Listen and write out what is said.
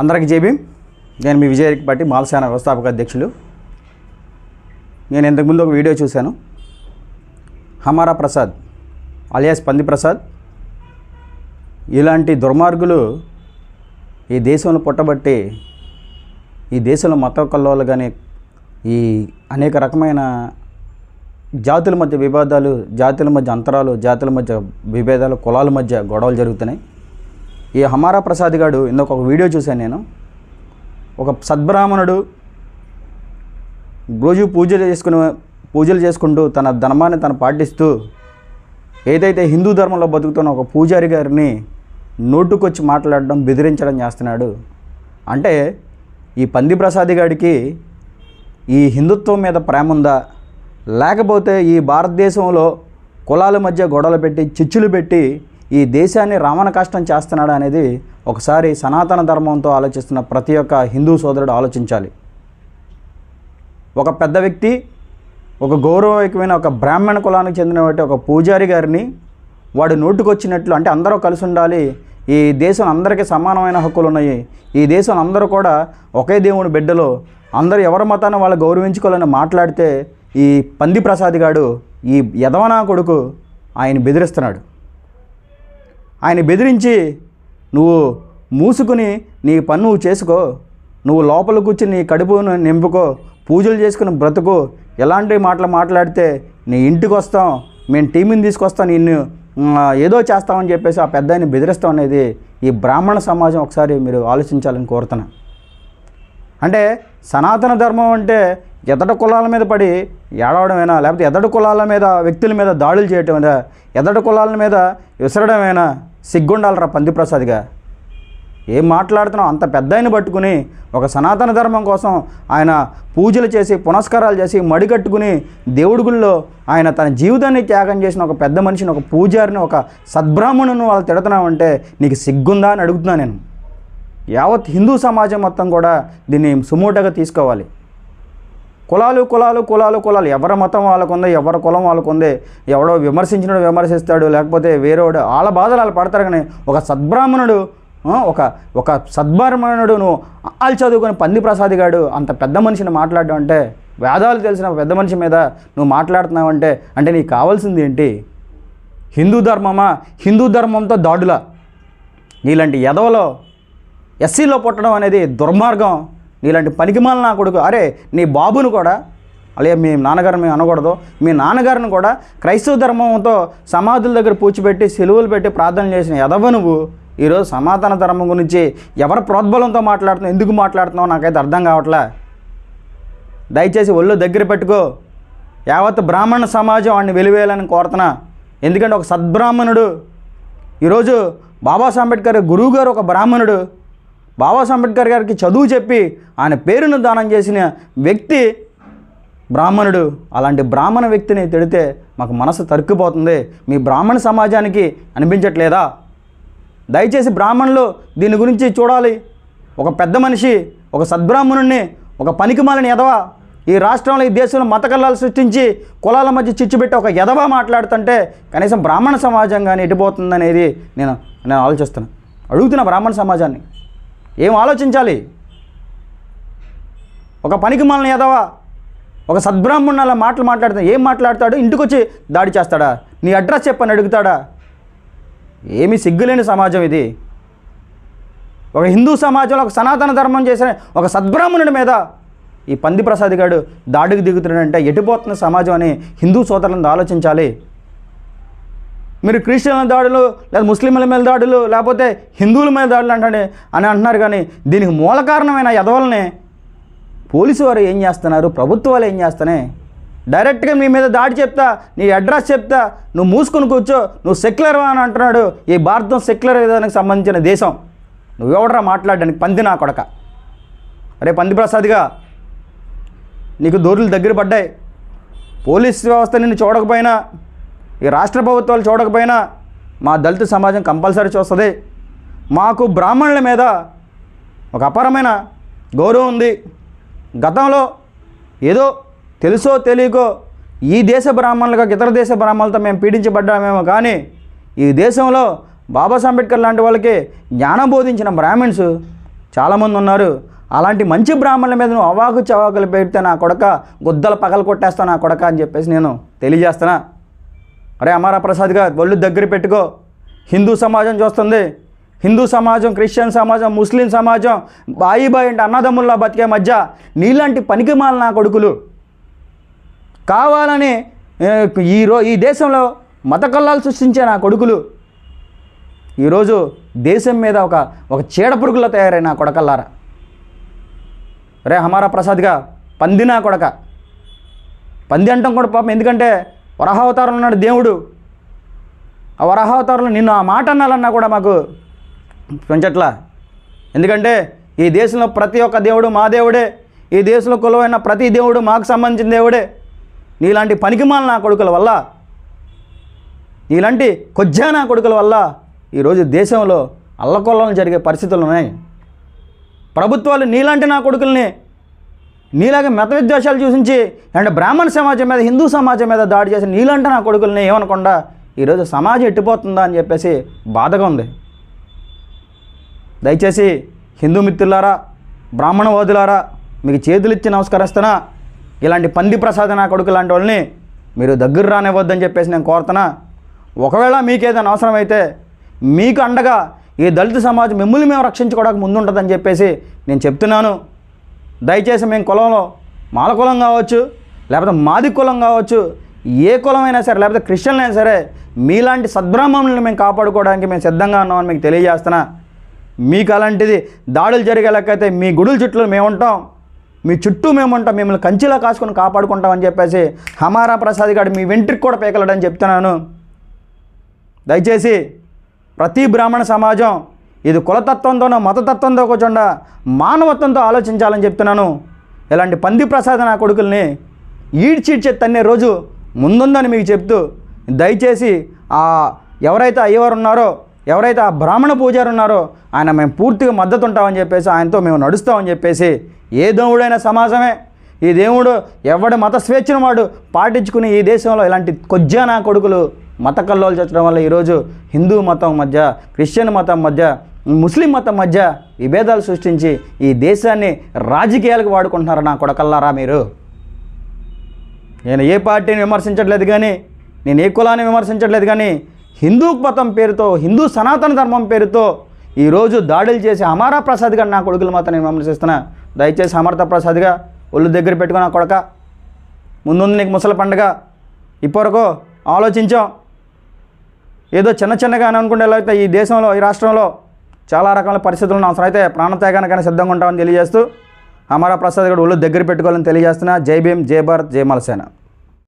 అందరికీ జై భీమ్. నేను మీ విజయపాటి మాలసేన వ్యవస్థాపక అధ్యక్షులు. నేను ఇంతకుముందు ఒక వీడియో చూశాను. హమారా ప్రసాద్ అలియాస్ పంది ప్రసాద్ ఇలాంటి దుర్మార్గులు ఈ దేశంలో పుట్టబట్టి ఈ దేశంలో మత కల్లోలు కానీ ఈ అనేక రకమైన జాతుల మధ్య వివాదాలు, జాతుల మధ్య అంతరాలు, జాతుల మధ్య విభేదాలు, కులాల మధ్య గొడవలు జరుగుతున్నాయి. ఈ హమారా ప్రసాద్ గారు ఇంకొక వీడియో చూశాను నేను. ఒక సద్బ్రాహ్మణుడు రోజు పూజలు చేసుకుంటూ తన ధర్మాన్ని తను పాటిస్తూ ఏదైతే హిందూ ధర్మంలో బతుకుతున్న ఒక పూజారి గారిని నోటుకొచ్చి మాట్లాడడం, బెదిరించడం చేస్తున్నాడు. అంటే ఈ పంది ప్రసాద్ గారికి ఈ హిందుత్వం మీద ప్రేమ ఉందా, లేకపోతే ఈ భారతదేశంలో కులాల మధ్య గొడవలు పెట్టి చిచ్చులు పెట్టి ఈ దేశాన్ని రావణ కష్టం చేస్తున్నాడు అనేది ఒకసారి సనాతన ధర్మంతో ఆలోచిస్తున్న ప్రతి ఒక్క హిందూ సోదరుడు ఆలోచించాలి. ఒక పెద్ద వ్యక్తి, ఒక గౌరవమైన ఒక బ్రాహ్మణ కులానికి చెందిన ఒక పూజారి గారిని వాడు నోటుకొచ్చినట్లు, అంటే అందరూ కలిసి ఉండాలి, ఈ దేశం అందరికీ సమానమైన హక్కులు ఉన్నాయి, ఈ దేశం అందరూ కూడా ఒకే దేవుని బిడ్డలు, అందరూ ఎవరి మతాన్ని వాళ్ళు గౌరవించుకోవాలని మాట్లాడితే ఈ పంది ప్రసాద్ గాడు, ఈ యదవనా కొడుకు ఆయన బెదిరిస్తున్నాడు. ఆయన బెదిరించి నువ్వు మూసుకుని నీ పని నువ్వు చేసుకో, నువ్వు లోపల కూర్చుని నీ కడుపును నింపుకో, పూజలు చేసుకుని బ్రతుకు, ఎలాంటి మాటలు మాట్లాడితే నీ ఇంటికి వస్తాం, మేము టీంని తీసుకొస్తాం, నిన్ను ఏదో చేస్తామని చెప్పేసి ఆ పెద్ద ఆయన బెదిరిస్తాం అనేది ఈ బ్రాహ్మణ సమాజం ఒకసారి మీరు ఆలోచించాలని కోరుతున్నా. అంటే సనాతన ధర్మం అంటే ఎదటి కులాల మీద పడి ఏడవడమేనా, లేకపోతే ఎదటి కులాల మీద వ్యక్తుల మీద దాడులు చేయటమేనా, ఎదటి కులాల మీద విసరడమేనా? సిగ్గుండాలరా పంది ప్రసాద్గా. ఏం మాట్లాడుతున్నావు? అంత పెద్ద ఆయన పట్టుకుని ఒక సనాతన ధర్మం కోసం ఆయన పూజలు చేసి పునస్కారాలు చేసి మడికట్టుకుని దేవుడి గుళ్ళో ఆయన తన జీవితాన్ని త్యాగం చేసిన ఒక పెద్ద మనిషిని, ఒక పూజారిని, ఒక సద్బ్రాహ్మణుని వాళ్ళు తిడుతున్నావంటే నీకు సిగ్గుందా అని అడుగుతున్నా నేను. యావత్ హిందూ సమాజం మొత్తం కూడా దీన్ని సుమోటగా తీసుకోవాలి. కులాలు కులాలు కులాలు కులాలు, ఎవరి మతం వాళ్ళకు ఉంది, ఎవరి కులం వాళ్ళకు ఉంది, ఎవడో విమర్శించినడు విమర్శిస్తాడు, లేకపోతే వేరేవాడు వాళ్ళ బాధలు వాళ్ళు పడతారు. కానీ ఒక సద్బ్రాహ్మణుడు, ఒక సద్బ్రాహ్మణుడు నువ్వు వాళ్ళు చదువుకొని పంది ప్రసాద్ గాడు అంత పెద్ద మనిషిని మాట్లాడడం అంటే, వేదాలు తెలిసిన పెద్ద మనిషి మీద నువ్వు మాట్లాడుతున్నావు అంటే నీకు కావాల్సింది ఏంటి? హిందూ ధర్మమా? హిందూ ధర్మంతో దాడులా? నీలాంటి ఎదవలో ఎస్సీలో పుట్టడం అనేది దుర్మార్గం. నీలాంటి పనికిమాల నా కొడుకు. అరే నీ బాబును కూడా, అలాగే మీ నాన్నగారిని మేము అనకూడదు, మీ నాన్నగారిని కూడా క్రైస్తవ ధర్మంతో సమాధుల దగ్గర పూడ్చిపెట్టి సెలువులు పెట్టి ప్రార్థన చేసిన ఎదవ నువ్వు ఈరోజు సనాతన ధర్మం గురించి ఎవరి ప్రోద్బలంతో మాట్లాడుతున్నావు, ఎందుకు మాట్లాడుతున్నావు నాకైతే అర్థం కావట్లే. దయచేసి ఒళ్ళు దగ్గర పెట్టుకో. యావత్ బ్రాహ్మణ సమాజం వాడిని వెలివేయాలని కోరుతున్నా. ఎందుకంటే ఒక సద్బ్రాహ్మణుడు, ఈరోజు బాబాసాహెబ్ అంబేద్కర్ గురువు గారు ఒక బ్రాహ్మణుడు, బాబాసాహెబ్ అంబేద్కర్ గారికి చదువు చెప్పి ఆయన పేరును దానం చేసిన వ్యక్తి బ్రాహ్మణుడు. అలాంటి బ్రాహ్మణ వ్యక్తిని తిడితే మాకు మనసు తరుక్కుపోతుంది. మీ బ్రాహ్మణ సమాజానికి అనిపించట్లేదా? దయచేసి బ్రాహ్మణులు దీని గురించి చూడాలి. ఒక పెద్ద మనిషి, ఒక సద్బ్రాహ్మణుడిని, ఒక పనికిమాలని ఎదవ ఈ రాష్ట్రంలో, ఈ దేశంలో మత కల్లాలు సృష్టించి కులాల మధ్య చిచ్చుపెట్టి ఒక ఎదవ మాట్లాడుతుంటే కనీసం బ్రాహ్మణ సమాజం కానీ ఎటుపోతుందనేది నేను ఆలోచిస్తున్నాను. అడుగుతున్నా బ్రాహ్మణ సమాజాన్ని, ఏం ఆలోచించాలి? ఒక పనికిమాలని ఎదవ ఒక సద్బ్రాహ్మణుని అలా మాట్లాడుతా ఏం మాట్లాడతాడు? ఇంటికి వచ్చి దాడి చేస్తాడా? నీ అడ్రస్ చెప్పని అడుగుతాడా? ఏమీ సిగ్గులేని సమాజం ఇది. ఒక హిందూ సమాజంలో ఒక సనాతన ధర్మం చేసిన ఒక సద్బ్రాహ్మణుడి మీద ఈ పంది ప్రసాద్ గారు దాడికి దిగుతున్నాడంటే ఎటుపోతున్న సమాజం అని హిందూ సోదరులను ఆలోచించాలి. మీరు క్రిస్టియన్ల దాడులు, లేదా ముస్లింల మీద దాడులు, లేకపోతే హిందువుల మీద దాడులు అని అంటున్నారు. కానీ దీనికి మూల కారణమైన ఎదవల్ని పోలీసు వారు ఏం చేస్తున్నారు, ప్రభుత్వాలు ఏం చేస్తున్నాయి? డైరెక్ట్గా మీ మీద దాడి చెప్తా, నీ అడ్రస్ చెప్తా, నువ్వు మూసుకొని కూర్చో, నువ్వు సెక్యులర్ అని అంటున్నాడు. ఈ భారతం సెక్యులర్ విధానానికి సంబంధించిన దేశం. నువ్వెవడరా మాట్లాడడానికి? పంది నా కొడక. అరే పంది ప్రసాద్గా, నీకు దూరులు దగ్గర పడ్డాయి. పోలీస్ వ్యవస్థ నిన్ను చూడకపోయినా, ఈ రాష్ట్ర ప్రభుత్వాలు చూడకపోయినా మా దళిత సమాజం కంపల్సరీ చూస్తుంది. మాకు బ్రాహ్మణుల మీద ఒక అపారమైన గౌరవం ఉంది. గతంలో ఏదో తెలుసో తెలియకో ఈ దేశ బ్రాహ్మణులుగా ఇతర దేశ బ్రాహ్మణులతో మేము పీడించబడ్డామేమో, కానీ ఈ దేశంలో బాబాసాహెబ్ అంబేద్కర్ లాంటి వాళ్ళకి జ్ఞానం బోధించిన బ్రాహ్మణ్స్ చాలామంది ఉన్నారు. అలాంటి మంచి బ్రాహ్మణుల మీద నువ్వు అవాకు చవాకులు పెడితే నా కొడక గుద్దలు పగలు కొట్టేస్తావు నా కొడక అని చెప్పేసి నేను తెలియజేస్తున్నా. అరే అమరా ప్రసాద్గా ఒళ్ళు దగ్గర పెట్టుకో. హిందూ సమాజం చూస్తుంది. హిందూ సమాజం, క్రిస్టియన్ సమాజం, ముస్లిం సమాజం బాయి అంటే అన్నదమ్ముల్లా బతికే మధ్య నీలాంటి పనికిమాల నా కొడుకులు కావాలని ఈ దేశంలో మత కల్లాలు సృష్టించే నా కొడుకులు ఈరోజు దేశం మీద ఒక చీడపురుగులో తయారై నా కొడకల్లారా. రే హమారా ప్రసాద్గా పంది నా కొడక. పంది అంటాం కూడా పాపం, ఎందుకంటే వరాహావతారం ఉన్నాడు దేవుడు. ఆ వరాహావతారంలో నిన్ను ఆ మాట అనాలన్నా కూడా మాకు పెంచట్లా. ఎందుకంటే ఈ దేశంలో ప్రతి ఒక్క దేవుడు మా దేవుడే. ఈ దేశంలో కొలువైన ప్రతి దేవుడు మాకు సంబంధించిన దేవుడే. నీలాంటి పనికిమాల నా కొడుకుల వల్ల, నీలాంటి కొజ్జా నా కొడుకుల వల్ల ఈరోజు దేశంలో అల్లకొల్లం జరిగే పరిస్థితులు ఉన్నాయి. ప్రభుత్వాలు నీలాంటి నా కొడుకుల్ని నీలాగే మత విద్వేషాలు చూసించి అంటే బ్రాహ్మణ సమాజం మీద, హిందూ సమాజం మీద దాడి చేసి నీలాంటి నా కొడుకుల్ని ఏమనకుండా ఈరోజు సమాజం ఎట్టిపోతుందా అని చెప్పేసి బాధగా ఉంది. దయచేసి హిందూ మిత్రులారా, బ్రాహ్మణవాదులారా, మీకు చేతులిచ్చి నమస్కరిస్తున్నా. ఇలాంటి పంది ప్రసాద నా కొడుకు లాంటి వాళ్ళని మీరు దగ్గర రానివ్వద్దని చెప్పేసి నేను కోరుతున్నా. ఒకవేళ మీకేదైనా అవసరమైతే మీకు అండగా ఈ దళిత సమాజం మిమ్మల్ని మేము రక్షించుకోవడానికి ముందుంటుందని చెప్పేసి నేను చెప్తున్నాను. దయచేసి మేము కులంలో మాల కులం కావచ్చు, లేకపోతే మాది కులం కావచ్చు, ఏ కులమైనా సరే, లేకపోతే క్రిస్టియన్లు అయినా సరే, మీలాంటి సద్బ్రాహ్మణులను మేము కాపాడుకోవడానికి మేము సిద్ధంగా ఉన్నామని మీకు తెలియజేస్తున్నా. మీకు అలాంటిది దాడులు జరిగే లెక్కైతే మీ గుడుల చుట్టూ మేము ఉంటాం, మీ చుట్టూ మేము ఉంటాం, మిమ్మల్ని కంచిలా కాసుకొని కాపాడుకుంటామని చెప్పేసి హమారా ప్రసాద్ గారు మీ వెంట్రికి కూడా పేకలడని చెప్తున్నాను. దయచేసి ప్రతి బ్రాహ్మణ సమాజం ఇది కులతత్వంతోనో మతతత్వంతో కూర్చోండా మానవత్వంతో ఆలోచించాలని చెప్తున్నాను. ఇలాంటి పంది ప్రసాద నా కొడుకుల్ని ఈడ్చిడ్చే తన్నే రోజు ముందుందని మీకు చెప్తూ, దయచేసి ఎవరైతే అయ్యవారు ఉన్నారో, ఎవరైతే ఆ బ్రాహ్మణ పూజారు ఉన్నారో ఆయన మేము పూర్తిగా మద్దతు ఉంటామని చెప్పేసి, ఆయనతో మేము నడుస్తామని చెప్పేసి, ఏ దేవుడైనా సమాజమే, ఈ దేవుడు ఎవడి మత స్వేచ్ఛను వాడు పాటించుకుని ఈ దేశంలో ఇలాంటి కొజ్జా నా కొడుకులు మత కల్లోలు చచ్చడం వల్ల ఈరోజు హిందూ మతం మధ్య, క్రిస్టియన్ మతం మధ్య, ముస్లిం మతం మధ్య విభేదాలు సృష్టించి ఈ దేశాన్ని రాజకీయాలకు వాడుకుంటున్నారు నా కొడకల్లారా మీరు. నేను ఏ పార్టీని విమర్శించట్లేదు కానీ, నేను ఏ కులాన్ని విమర్శించట్లేదు కానీ, హిందూ మతం పేరుతో, హిందూ సనాతన ధర్మం పేరుతో ఈరోజు దాడులు చేసి హమారా ప్రసాద్ గారు నా కొడుకులు మాత్రం నేను విమర్శిస్తున్నా. దయచేసి హమారా ప్రసాద్గా ఒళ్ళు దగ్గర పెట్టుకుని నా కొడక, ముందుంది నీకు ముసలి పండుగ. ఇప్పటివరకు ఆలోచించాం, ఏదో చిన్నగా అనుకుంటే ఎలా అయితే ఈ దేశంలో, ఈ రాష్ట్రంలో చాలా రకాల పరిస్థితులను అవసరం అయితే ప్రాణత్యాగానికైనా సిద్ధంగా ఉంటామని తెలియజేస్తూ హమారా ప్రసాద్ గారు ఒళ్ళు దగ్గర పెట్టుకోవాలని తెలియజేస్తున్నా. జై భీమ్, జై భారత్, జై మలసేన.